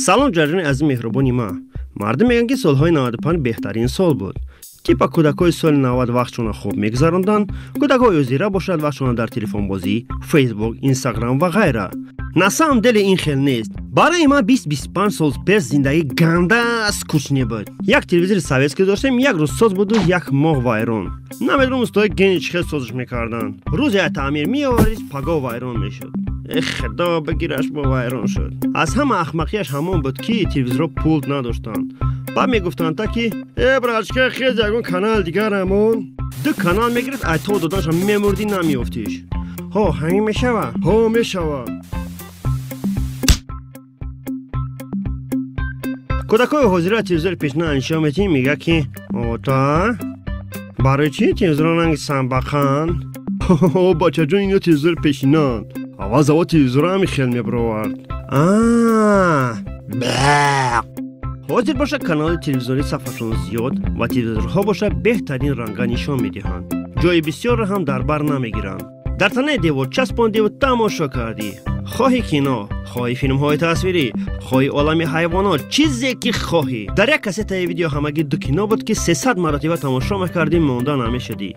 سلام جریان از مهربانی ما. مردم میگن که سالهای 95 بهترین سال بود. تیپا کودکای سال 90 وقتشون خوب میگذروندن. کودکای زیرا باشد وقتشون در تلفن بازی، فیسبوک، اینستاگرام و غیره. نسام دل این خیل نیست. برای ما 20-25 سال پیش زندگی گنده از کوچنی بود. یک تلویزیون سوئیسکی داشتیم، یک روز ساز بود و یک ماه وایران. نمیدونم استاد گنج خیلی سازش میکردن. روزی تعمیر میآورید پگاه وایران میشد. خدا بگیرش با وایران شد. از همه احمقیش همون بود که تلویزیون پولت نداشتن. بعد میگفتن تا که ابراج خیلی یگون کانال دیگر همون دو کانال میگرفت ایتو دادنش میمردی نمیافتیش. ها همین میشوه ها میشوه. کودکای حاضر تلویزیون پیشنهاد انشا میتی میگه که تا برای چی تلویزیون انگ سنبخان بچه جون اینو تلویزیون پیشنهاد آواز او تلویزیون همی خیل میبرورد. حاضر باشه کانال تلویزیونی صفحشون زیاد و تلویزیونها باشه بهترین رنگا نشان میدهند. جای بسیار را هم در بر نمیگیرن. در تنه دیوار چسبانده و تماشا کردی. خواهی کینو، خواهی فیلم های تصویری، خواهی عالم حیوانات، چیزی که خواهی. در یک کست ویدیو همگی دو کینو بود که 300 مرتبه تماشا میکردی مونده نمیشدی.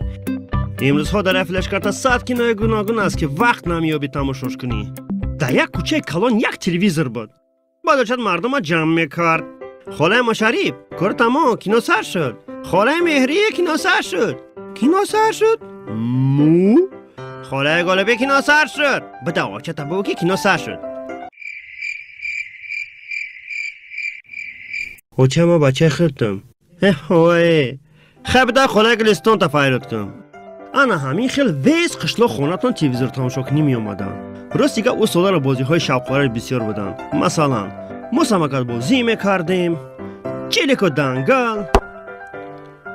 امروزها در فلش کارت 100 کینوی گوناگون است که وقت نمیابی تماشاش کنی. در یک کوچه کلان یک تلویزیون بود. بعد چند مردم جمع میکرد. خاله مشریف کار تمام کینو سر شد. خاله مهری کینو سر شد. کینو سر شد؟ مو خاله گالبی کینو سر شد. بدا چه تبو که کینو سر شد. او چه ما بچه خودتم. هوای خب دا خاله گلستان تفایرد کم. انا همین خیل ویز قشلا خونتون تلویزیون تماشا کنی می اومدن. راست دیگه او سالار بازی های شوق‌آور بسیار بودن. مثلا مسابقات بازی میکردیم، چلیک و دنگل،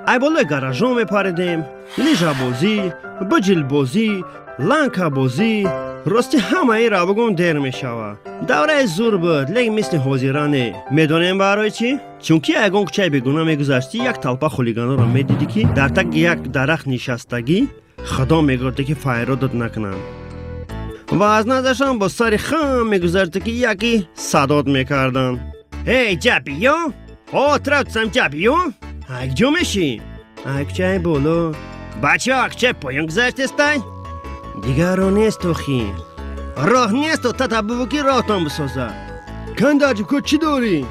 ای بالای گاراژون میپریدیم، لیژا بازی، بجل بازی، لانکا بازی. راستی همه ای را بگم دیر میشوه. دوره زور بود لیکن مثل حاضرانه. میدونیم برای چی؟ چونکه اگه کوچه بگونه میگذشتی یک طلبه خولیگانا را میدیدی که در تک یک درخت نشستگی خدا میگرده که فایرادت نکنن. و از نظرشان با سر خم میگذارده که یکی صداد میکردن. هی جبیو؟ ها ترکتسم جبیو؟ اگجو میشی؟ اگچه بولو؟ بچه اگچه پایان گذاشت استای؟ دیگر راه نیست تو خی راه نیست تو تطبیبو که راه تان بسازه. کنده عجب کت چی داری؟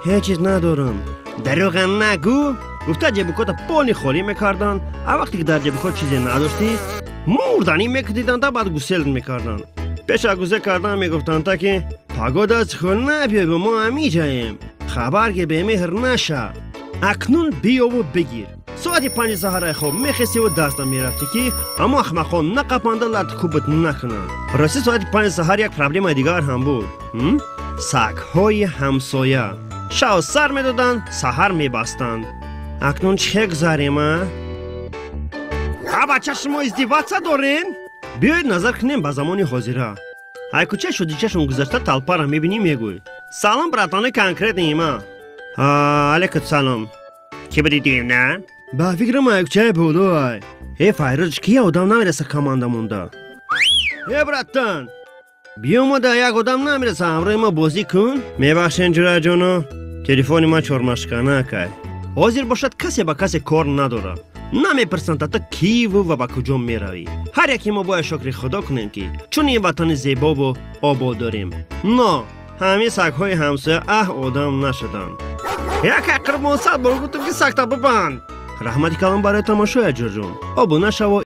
هیچ چیز ندارم. دروغم نگو. گفته جیب کت پانی خوری میکردن. وقتی که در جیب کت چیزی نداشتی مردنی میکدیدن تا بعد گسل میکردن. پیش گوزه کردن میگفتن تا که پاگود از خون نبیای به ما همی جاییم. خبر که به مهر نشه. اکنون بیا و بگیر. ساعت 5 سحر خواب میخستی و درس میرفتی که اما احمقان نقپنده لط کوبت نکنن. راستی ساعت 5 سحر یک پرابلم دیگر هم بود. سگ‌های همسایه شب سر میدادن سحر میبستند. اکنون چه گذاریم ها بچه شما ازدواج دارین؟ بیاید نظر کنیم به زمانی حاضره. های کوچه شدی چشون گذاشته تلپا را میبینی میگوی سلام براتانه کنکرت نیما. علیکم سلام. کی بدیدیم نه؟ با فکر ما یک چای بولو های. هی فایرج کی آدم نمیرسه کمانده مونده. هی براتان بیا ما ده یک آدم نمیرسه همراه ما بازی کن. میبخشین جرا جانو تلفنی ما چورمشکانه که حاضر باشد کسی با کسی کار نداره. نمیپرسن تا کی و با کجا میروی. هر یکی ما باید شکر خدا کنیم که چون این وطن زیبا و آباد داریم. نه همه سگ‌های همسایه آدم نشدن. یک اقرب مصد برو گفتم که سگ تا ببند. رحمتی کلام برای تماشای جرجون. آبو نشو